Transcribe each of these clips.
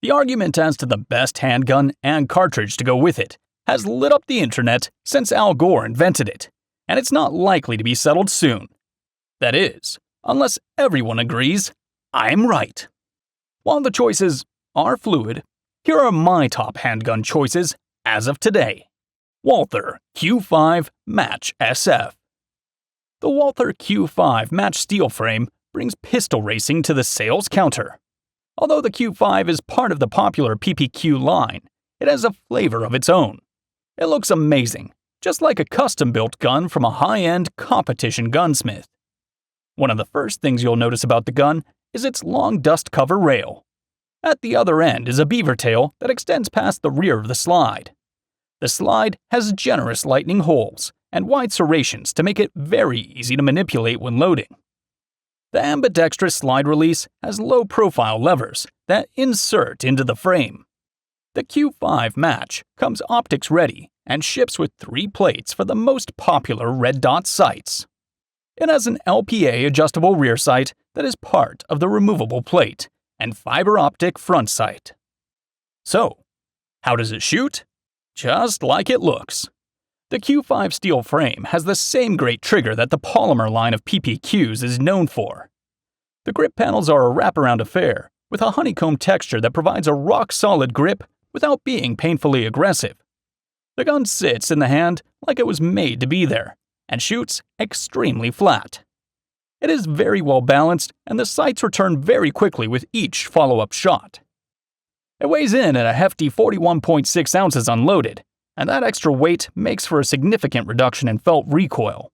The argument as to the best handgun and cartridge to go with it has lit up the internet since Al Gore invented it, and it's not likely to be settled soon. That is, unless everyone agrees I'm right. While the choices are fluid, here are my top handgun choices as of today. Walther Q5 Match SF. The Walther Q5 Match steel frame brings pistol racing to the sales counter. Although the Q5 is part of the popular PPQ line, it has a flavor of its own. It looks amazing, just like a custom-built gun from a high-end competition gunsmith. One of the first things you'll notice about the gun is its long dust cover rail. At the other end is a beaver tail that extends past the rear of the slide. The slide has generous lightning holes and wide serrations to make it very easy to manipulate when loading. The ambidextrous slide release has low-profile levers that insert into the frame. The Q5 Match comes optics ready and ships with 3 plates for the most popular red dot sights. It has an LPA adjustable rear sight that is part of the removable plate and fiber optic front sight. So, how does it shoot? Just like it looks. The Q5 steel frame has the same great trigger that the polymer line of PPQs is known for. The grip panels are a wraparound affair with a honeycomb texture that provides a rock-solid grip without being painfully aggressive. The gun sits in the hand like it was made to be there and shoots extremely flat. It is very well balanced and the sights return very quickly with each follow-up shot. It weighs in at a hefty 41.6 ounces unloaded, and that extra weight makes for a significant reduction in felt recoil.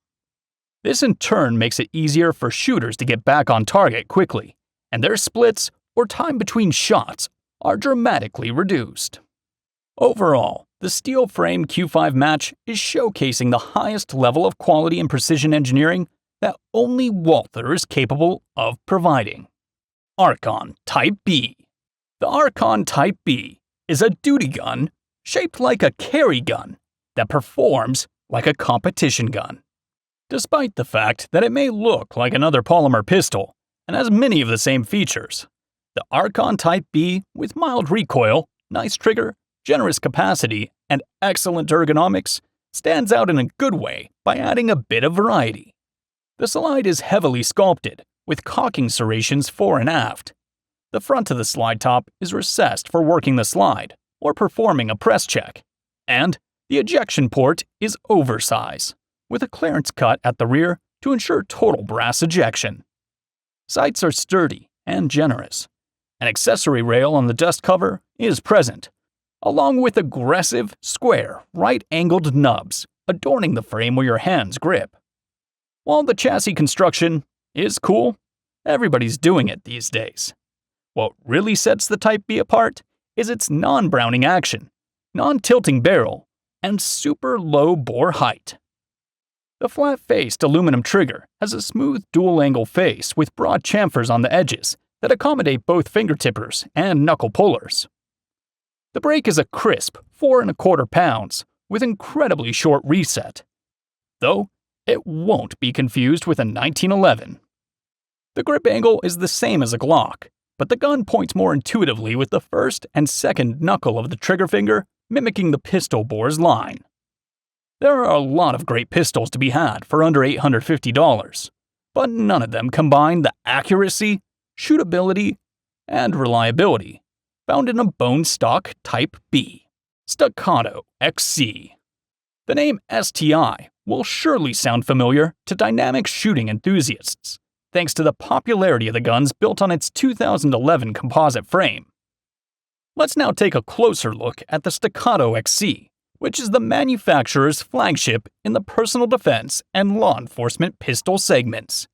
This in turn makes it easier for shooters to get back on target quickly, and their splits or time between shots are dramatically reduced. Overall, the steel frame Q5 Match is showcasing the highest level of quality and precision engineering that only Walther is capable of providing. Archon Type B. The Archon Type B is a duty gun shaped like a carry gun that performs like a competition gun. Despite the fact that it may look like another polymer pistol and has many of the same features, the Archon Type B with mild recoil, nice trigger, generous capacity, and excellent ergonomics stands out in a good way by adding a bit of variety. The slide is heavily sculpted, with cocking serrations fore and aft. The front of the slide top is recessed for working the slide or performing a press check, and the ejection port is oversize, with a clearance cut at the rear to ensure total brass ejection. Sights are sturdy and generous. An accessory rail on the dust cover is present, along with aggressive, square, right-angled nubs adorning the frame where your hands grip. While the chassis construction is cool, everybody's doing it these days. What really sets the Type B apart is its non-browning action, non-tilting barrel, and super low bore height. The flat-faced aluminum trigger has a smooth dual-angle face with broad chamfers on the edges that accommodate both fingertippers and knuckle pullers. The brake is a crisp 4¼ pounds with incredibly short reset, though it won't be confused with a 1911. The grip angle is the same as a Glock, but the gun points more intuitively with the first and second knuckle of the trigger finger mimicking the pistol bore's line. There are a lot of great pistols to be had for under $850, but none of them combine the accuracy, shootability, and reliability found in a bone-stock Type B, Staccato XC. The name STI will surely sound familiar to dynamic shooting enthusiasts, thanks to the popularity of the guns built on its 2011 composite frame. Let's now take a closer look at the Staccato XC, which is the manufacturer's flagship in the personal defense and law enforcement pistol segments.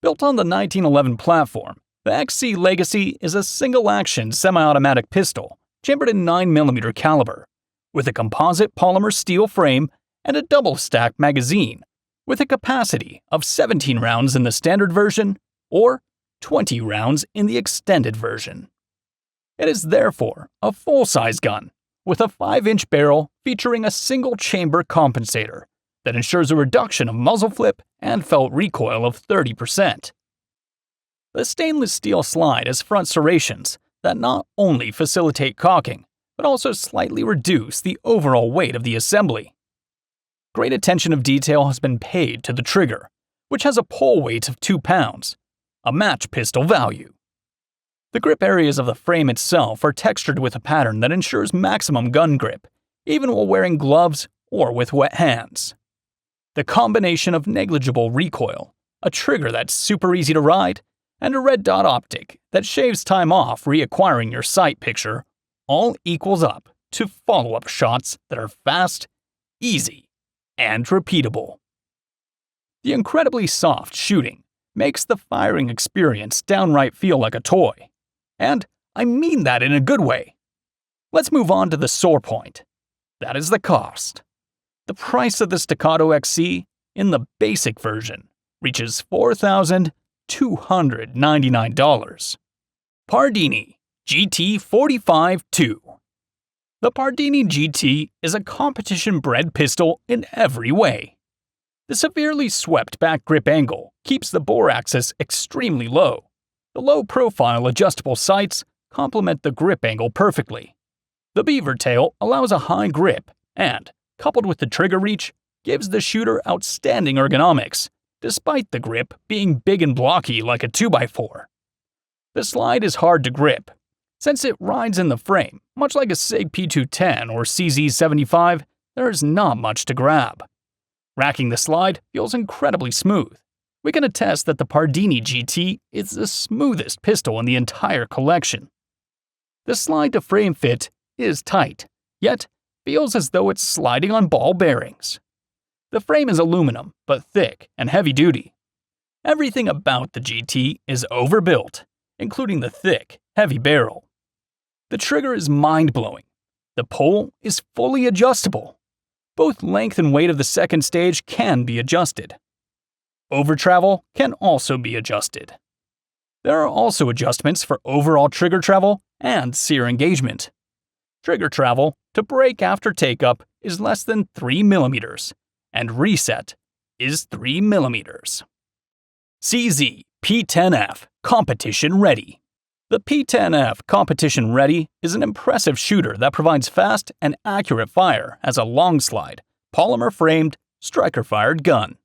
Built on the 1911 platform, the XC Legacy is a single-action semi-automatic pistol chambered in 9mm caliber, with a composite polymer steel frame and a double-stack magazine, with a capacity of 17 rounds in the standard version or 20 rounds in the extended version. It is therefore a full-size gun with a 5-inch barrel featuring a single-chamber compensator that ensures a reduction of muzzle flip and felt recoil of 30%. The stainless steel slide has front serrations that not only facilitate cocking, but also slightly reduce the overall weight of the assembly. Great attention of detail has been paid to the trigger, which has a pull weight of 2 pounds, a match pistol value. The grip areas of the frame itself are textured with a pattern that ensures maximum gun grip, even while wearing gloves or with wet hands. The combination of negligible recoil, a trigger that's super easy to ride, and a red dot optic that shaves time off reacquiring your sight picture all equals up to follow-up shots that are fast, easy, and repeatable. The incredibly soft shooting makes the firing experience downright feel like a toy. And I mean that in a good way. Let's move on to the sore point. That is the cost. The price of the Staccato XC in the basic version reaches $4,299. Parini GT 45-2. The Parini GT is a competition-bred pistol in every way. The severely swept-back grip angle keeps the bore axis extremely low. The low-profile adjustable sights complement the grip angle perfectly. The beaver tail allows a high grip and, coupled with the trigger reach, gives the shooter outstanding ergonomics, despite the grip being big and blocky like a 2x4. The slide is hard to grip. Since it rides in the frame, much like a Sig P210 or CZ75, there is not much to grab. Racking the slide feels incredibly smooth. We can attest that the Parini GT is the smoothest pistol in the entire collection. The slide to frame fit is tight, yet feels as though it's sliding on ball bearings. The frame is aluminum, but thick and heavy-duty. Everything about the GT is overbuilt, including the thick, heavy barrel. The trigger is mind-blowing. The pull is fully adjustable. Both length and weight of the second stage can be adjusted. Over-travel can also be adjusted. There are also adjustments for overall trigger travel and sear engagement. Trigger travel to break after take-up is less than 3 mm, and reset is 3 mm. CZ P10F Competition Ready. The P10F Competition Ready is an impressive shooter that provides fast and accurate fire as a long-slide, polymer-framed, striker-fired gun.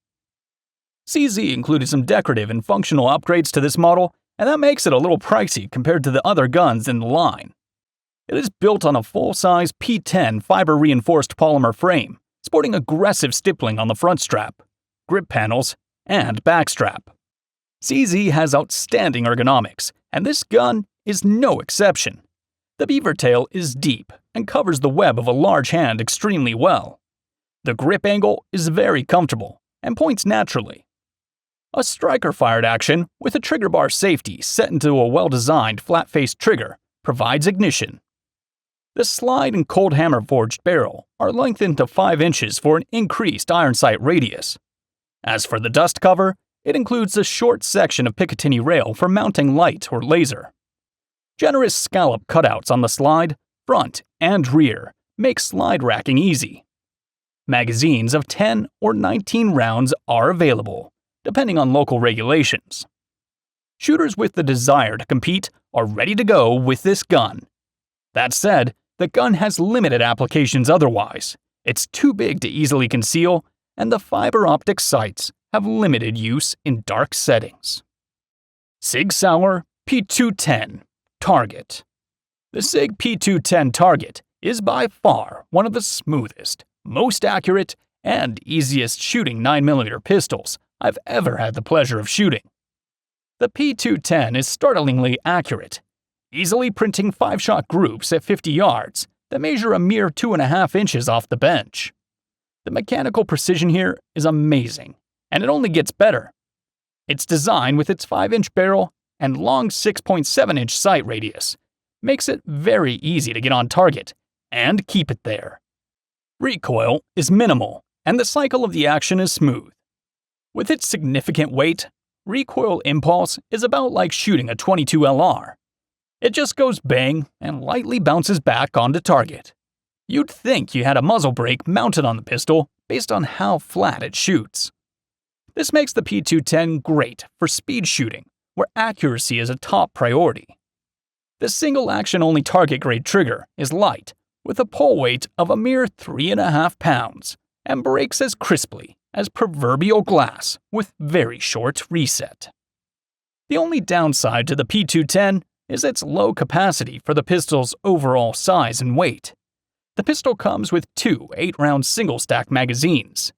CZ included some decorative and functional upgrades to this model, and that makes it a little pricey compared to the other guns in the line. It is built on a full-size P10 fiber-reinforced polymer frame, sporting aggressive stippling on the front strap, grip panels, and back strap. CZ has outstanding ergonomics, and this gun is no exception. The beaver tail is deep and covers the web of a large hand extremely well. The grip angle is very comfortable and points naturally. A striker-fired action with a trigger bar safety set into a well-designed flat-faced trigger provides ignition. The slide and cold hammer forged barrel are lengthened to 5 inches for an increased iron sight radius. As for the dust cover, it includes a short section of Picatinny rail for mounting light or laser. Generous scallop cutouts on the slide, front, and rear make slide racking easy. Magazines of 10 or 19 rounds are available, depending on local regulations. Shooters with the desire to compete are ready to go with this gun. That said, the gun has limited applications otherwise. It's too big to easily conceal, and the fiber optic sights have limited use in dark settings. Sig Sauer P210 Target. The Sig P210 Target is by far one of the smoothest, most accurate, and easiest shooting 9mm pistols I've ever had the pleasure of shooting. The P210 is startlingly accurate, easily printing 5-shot groups at 50 yards that measure a mere 2.5 inches off the bench. The mechanical precision here is amazing, and it only gets better. Its design with its 5-inch barrel and long 6.7-inch sight radius makes it very easy to get on target and keep it there. Recoil is minimal, and the cycle of the action is smooth. With its significant weight, recoil impulse is about like shooting a .22 LR. It just goes bang and lightly bounces back onto target. You'd think you had a muzzle brake mounted on the pistol based on how flat it shoots. This makes the P210 great for speed shooting, where accuracy is a top priority. The single-action-only target-grade trigger is light, with a pull weight of a mere 3.5 pounds, and breaks as crisply as proverbial glass with very short reset. The only downside to the P210 is its low capacity for the pistol's overall size and weight. The pistol comes with two 8-round single-stack magazines.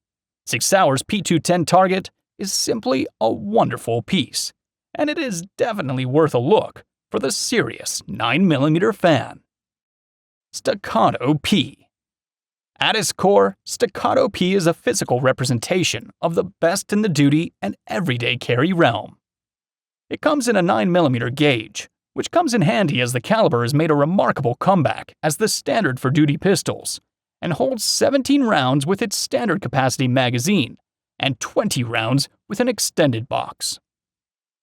Sig Sauer's P210 target is simply a wonderful piece, and it is definitely worth a look for the serious 9mm fan. Staccato P. At its core, Staccato P is a physical representation of the best in the duty and everyday carry realm. It comes in a 9mm gauge, which comes in handy as the caliber has made a remarkable comeback as the standard for duty pistols, and holds 17 rounds with its standard capacity magazine, and 20 rounds with an extended box.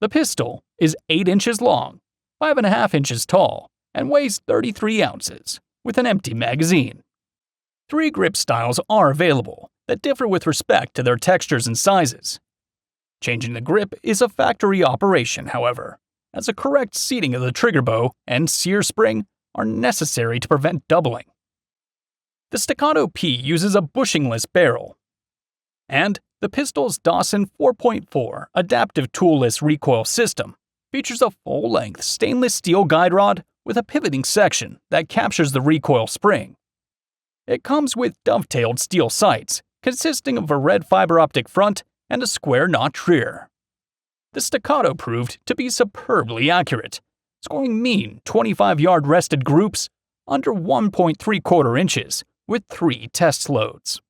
The pistol is 8 inches long, 5.5 inches tall, and weighs 33 ounces, with an empty magazine. 3 grip styles are available that differ with respect to their textures and sizes. Changing the grip is a factory operation, however, as a correct seating of the trigger bow and sear spring are necessary to prevent doubling. The Staccato P uses a bushingless barrel, and the pistol's Dawson 4.4 adaptive toolless recoil system features a full-length stainless steel guide rod with a pivoting section that captures the recoil spring. It comes with dovetailed steel sights consisting of a red fiber optic front and a square notch rear. The Staccato proved to be superbly accurate, scoring mean 25-yard rested groups under 1.75 inches with 3 test loads.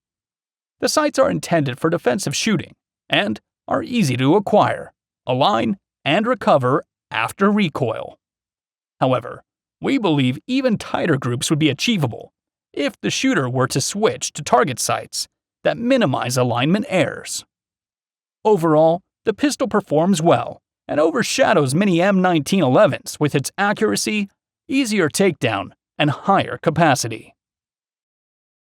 The sights are intended for defensive shooting and are easy to acquire, align, and recover after recoil. However, we believe even tighter groups would be achievable if the shooter were to switch to target sights that minimize alignment errors. Overall, the pistol performs well and overshadows many M1911s with its accuracy, easier takedown, and higher capacity.